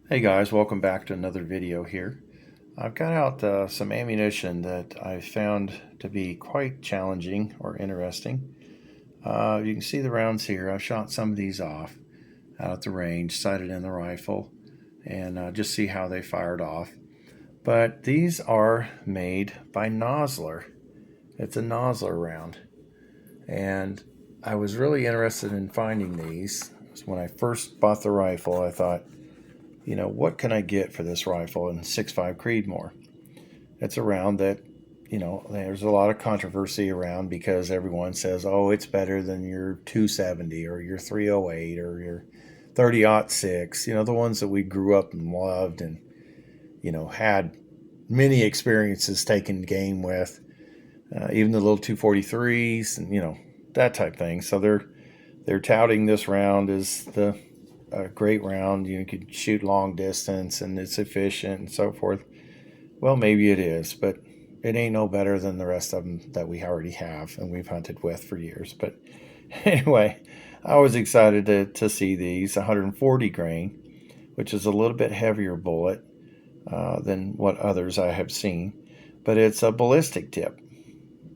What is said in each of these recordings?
Hey guys, welcome back to another video here. I've got out some ammunition that I found to be quite challenging or interesting. You can see the rounds here. I shot some of these off out at the range, sighted in the rifle, and just see how they fired off. But these are made by Nosler. It's a Nosler round. And I was really interested in finding these. When I first bought the rifle, I thought, what can I get for this rifle in 6.5 Creedmoor? It's a round that, there's a lot of controversy around because everyone says, oh, it's better than your 270 or your 308 or your 30-06, the ones that we grew up and loved and, had many experiences taking game with, even the little 243s and, that type thing. So they're touting this round as the a great round. You could shoot long distance and it's efficient and so forth. Well, maybe it is, but it ain't no better than the rest of them that we already have and we've hunted with for years. But anyway, I was excited to see these 140 grain, which is a little bit heavier bullet than what others I have seen. But it's a ballistic tip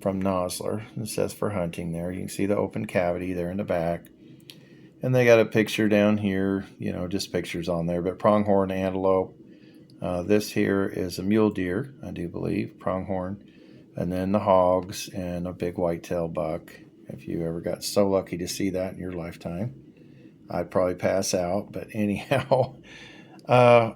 from Nosler. It says for hunting there. You can see the open cavity there in the back. And they got a picture down here, just pictures on there, but pronghorn antelope. This here is a mule deer, I do believe, pronghorn. And then the hogs and a big whitetail buck. If you ever got so lucky to see that in your lifetime, I'd probably pass out. But anyhow, uh,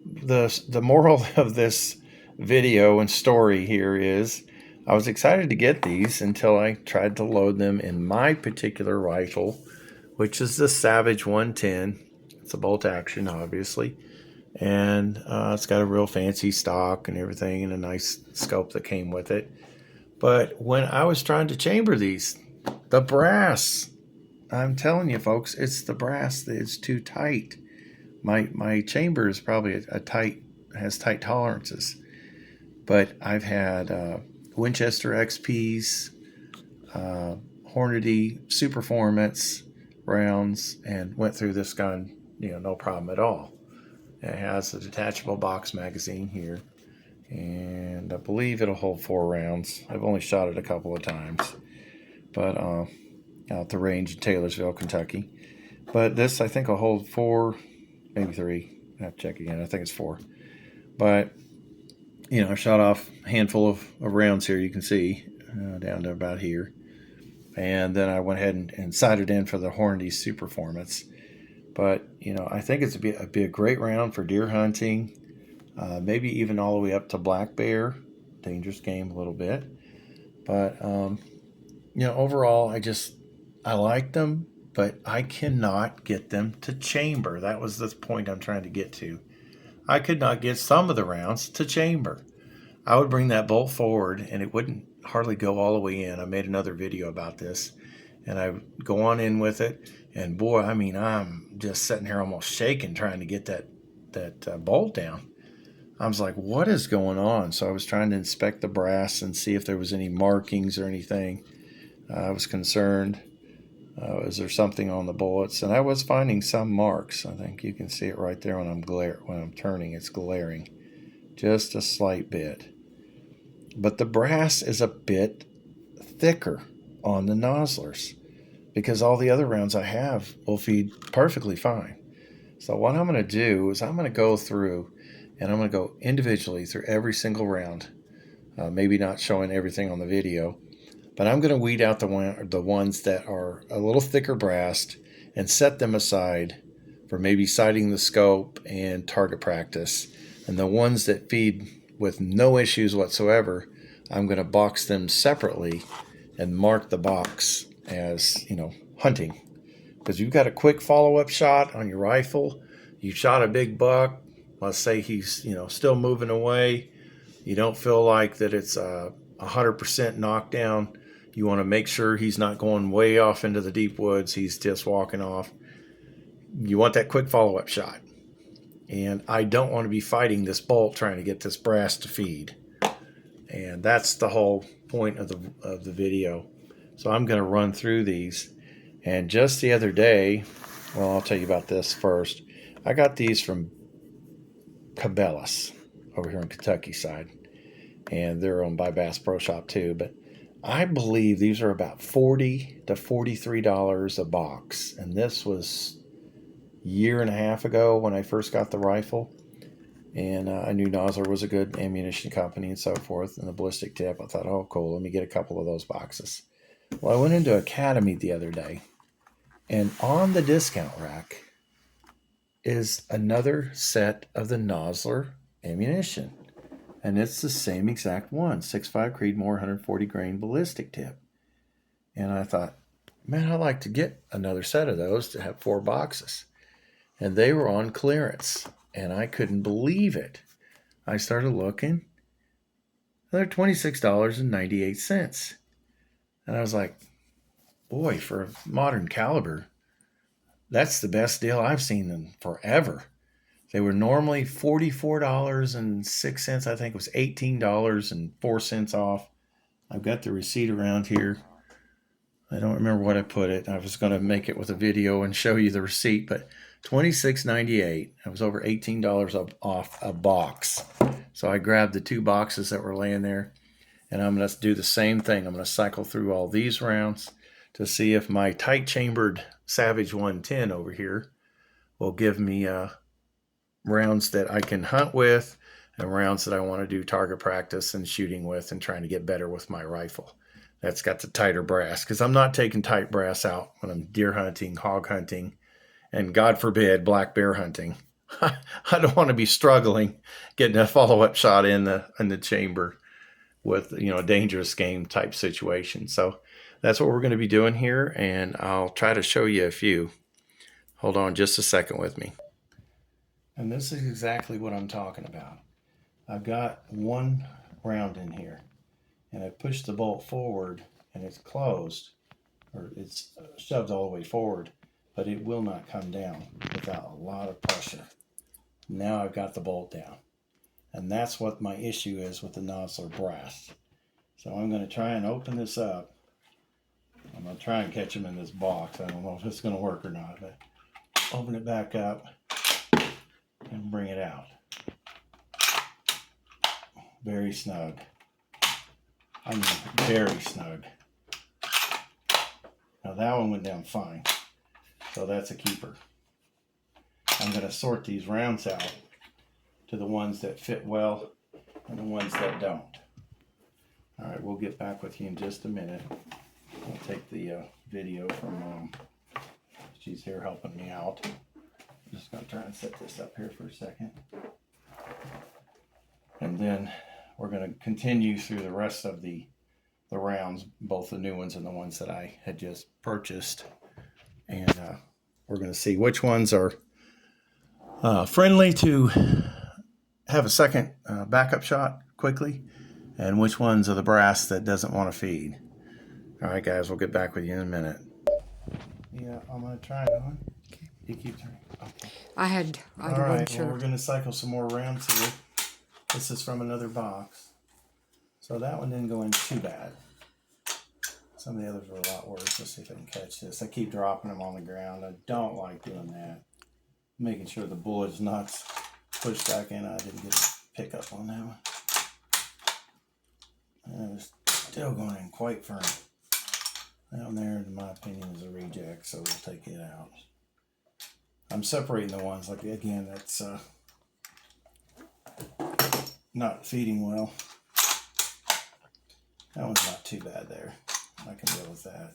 the moral of this video and story here is I was excited to get these until I tried to load them in my particular rifle, which is the Savage 110. It's a bolt action, obviously. And it's got a real fancy stock and everything and a nice scope that came with it. But when I was trying to chamber these, the brass, I'm telling you folks, it's the brass that is too tight. My chamber is probably has tight tolerances. But I've had Winchester XPs, Hornady Superformance rounds, and went through this gun, no problem at all. It has a detachable box magazine here, and I believe it'll hold 4 rounds. I've only shot it a couple of times, but out the range in Taylorsville, Kentucky. But this, I think, will hold 4, maybe 3. I have to check again. I think it's 4. But, I shot off a handful of rounds here, you can see, down to about here. And then I went ahead and sighted in for the Hornady Superformance. But, I think it's be a great round for deer hunting, maybe even all the way up to black bear. Dangerous game a little bit. But, overall, I like them, but I cannot get them to chamber. That was the point I'm trying to get to. I could not get some of the rounds to chamber. I would bring that bolt forward and it wouldn't hardly go all the way in. I made another video about this, and I would go on in with it, and boy, I'm just sitting here almost shaking trying to get that bolt down. I was like, what is going on? So I was trying to inspect the brass and see if there was any markings or anything. I was concerned. Is there something on the bullets? And I was finding some marks. I think you can see it right there when I'm turning. It's glaring just a slight bit. But the brass is a bit thicker on the Noslers because all the other rounds I have will feed perfectly fine. So what I'm going to do is I'm going to go through and I'm going to go individually through every single round, maybe not showing everything on the video, but I'm going to weed out the ones that are a little thicker brassed and set them aside for maybe sighting the scope and target practice. And the ones that feed with no issues whatsoever, I'm going to box them separately and mark the box as, hunting. Because you've got a quick follow-up shot on your rifle. You shot a big buck. Let's say he's, still moving away. You don't feel like that it's 100% knockdown. You want to make sure he's not going way off into the deep woods. He's just walking off. You want that quick follow-up shot. And I don't want to be fighting this bolt trying to get this brass to feed. And that's the whole point of the video. So I'm going to run through these. And just the other day, well, I'll tell you about this first. I got these from Cabela's over here on Kentucky side. And they're owned by Bass Pro Shop too. But I believe these are about $40 to $43 a box. And this was a year and a half ago when I first got the rifle. And I knew Nosler was a good ammunition company and so forth. And the ballistic tip, I thought, oh, cool, let me get a couple of those boxes. Well, I went into Academy the other day, and on the discount rack is another set of the Nosler ammunition. And it's the same exact one, 6.5 Creedmoor, 140 grain ballistic tip. And I thought, man, I'd like to get another set of those to have 4 boxes. And they were on clearance, and I couldn't believe it. I started looking. They're $26.98. And I was like, boy, for a modern caliber, that's the best deal I've seen in forever. They were normally $44.06. I think it was $18.04 off. I've got the receipt around here. I don't remember what I put it. I was going to make it with a video and show you the receipt, but $26.98. It was over $18 off a box. So I grabbed the 2 boxes that were laying there, and I'm going to do the same thing. I'm going to cycle through all these rounds to see if my tight chambered Savage 110 over here will give me rounds that I can hunt with and rounds that I want to do target practice and shooting with and trying to get better with my rifle. That's got the tighter brass, because I'm not taking tight brass out when I'm deer hunting, hog hunting, and God forbid, black bear hunting. I don't want to be struggling getting a follow-up shot in the chamber with, you know, a dangerous game type situation. So that's what we're going to be doing here, and I'll try to show you a few. Hold on just a second with me. And this is exactly what I'm talking about. I've got 1 round in here, and I pushed the bolt forward, and it's closed, or it's shoved all the way forward, but it will not come down without a lot of pressure. Now I've got the bolt down, and that's what my issue is with the Nosler brass. So I'm going to try and open this up. I'm going to try and catch them in this box. I don't know if it's going to work or not, but open it back up and bring it out. Very snug. I mean, very snug. Now that one went down fine, so that's a keeper. I'm going to sort these rounds out to the ones that fit well and the ones that don't. All right, we'll get back with you in just a minute. I'll take the video from Mom. She's here helping me out. I'm just going to try and set this up here for a second. And then we're going to continue through the rest of the rounds, both the new ones and the ones that I had just purchased. And we're going to see which ones are friendly to have a second backup shot quickly, and which ones are the brass that doesn't want to feed. All right, guys, we'll get back with you in a minute. Yeah, I'm going to try it on. You keep turning. Okay. I All right, well, we're going to cycle some more rounds here. This is from another box. So that one didn't go in too bad. Some of the others were a lot worse. Let's see if I can catch this. I keep dropping them on the ground. I don't like doing that. Making sure the bullet's not pushed back in. I didn't get a pickup on that one. And it's still going in quite firm. Down there, in my opinion, is a reject, so we'll take it out. I'm separating the ones, like, again, that's not feeding well. That one's not too bad there. I can deal with that.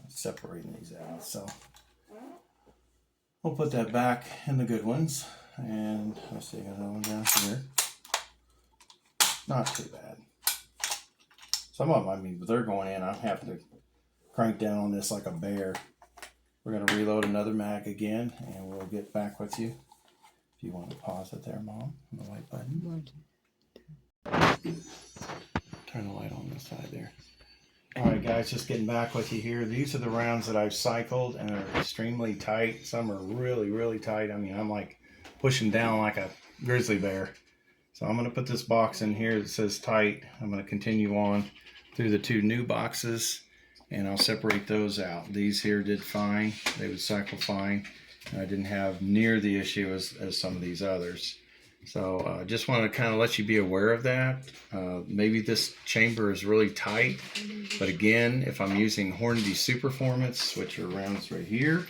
Separating these out, so we'll put that back in the good ones. And let's see, I got another one down here. Not too bad. Some of them, I mean, but they're going in. I'm having to crank down on this like a bear. We're going to reload another mag again, and we'll get back with you. If you want to pause it there, Mom, on the white button. Turn the light on this side there. All right, guys, just getting back with you here. These are the rounds that I've cycled, and they're extremely tight. Some are really, really tight. I mean, I'm like pushing down like a grizzly bear. So I'm going to put this box in here that says tight. I'm going to continue on through the 2 new boxes, and I'll separate those out. These here did fine. They would cycle fine. I didn't have near the issue as some of these others. So just want to kind of let you be aware of that. Maybe this chamber is really tight, but again, if I'm using Hornady Superformance, which are rounds right here,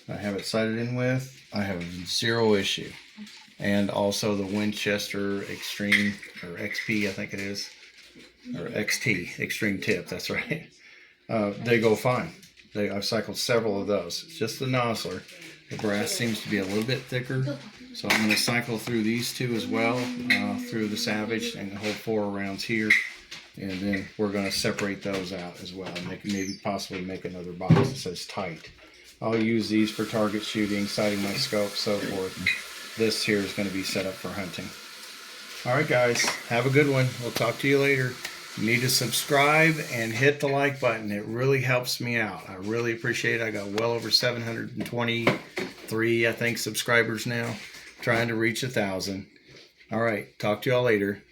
I have it sighted in with, I have zero issue. And also the Winchester Extreme, or XP I think it is, or XT, Extreme Tip, that's right. They go fine. I've cycled several of those. It's just the Nosler. The brass seems to be a little bit thicker, so I'm going to cycle through these two as well, through the Savage and the whole 4 rounds here, and then we're going to separate those out as well, and maybe possibly make another box that says tight. I'll use these for target shooting, sighting my scope, so forth. This here is going to be set up for hunting. Alright guys, have a good one. We'll talk to you later. You need to subscribe and hit the like button. It really helps me out. I really appreciate it. I got well over 723, I think, subscribers now. Trying to reach 1,000. Alright, talk to y'all later.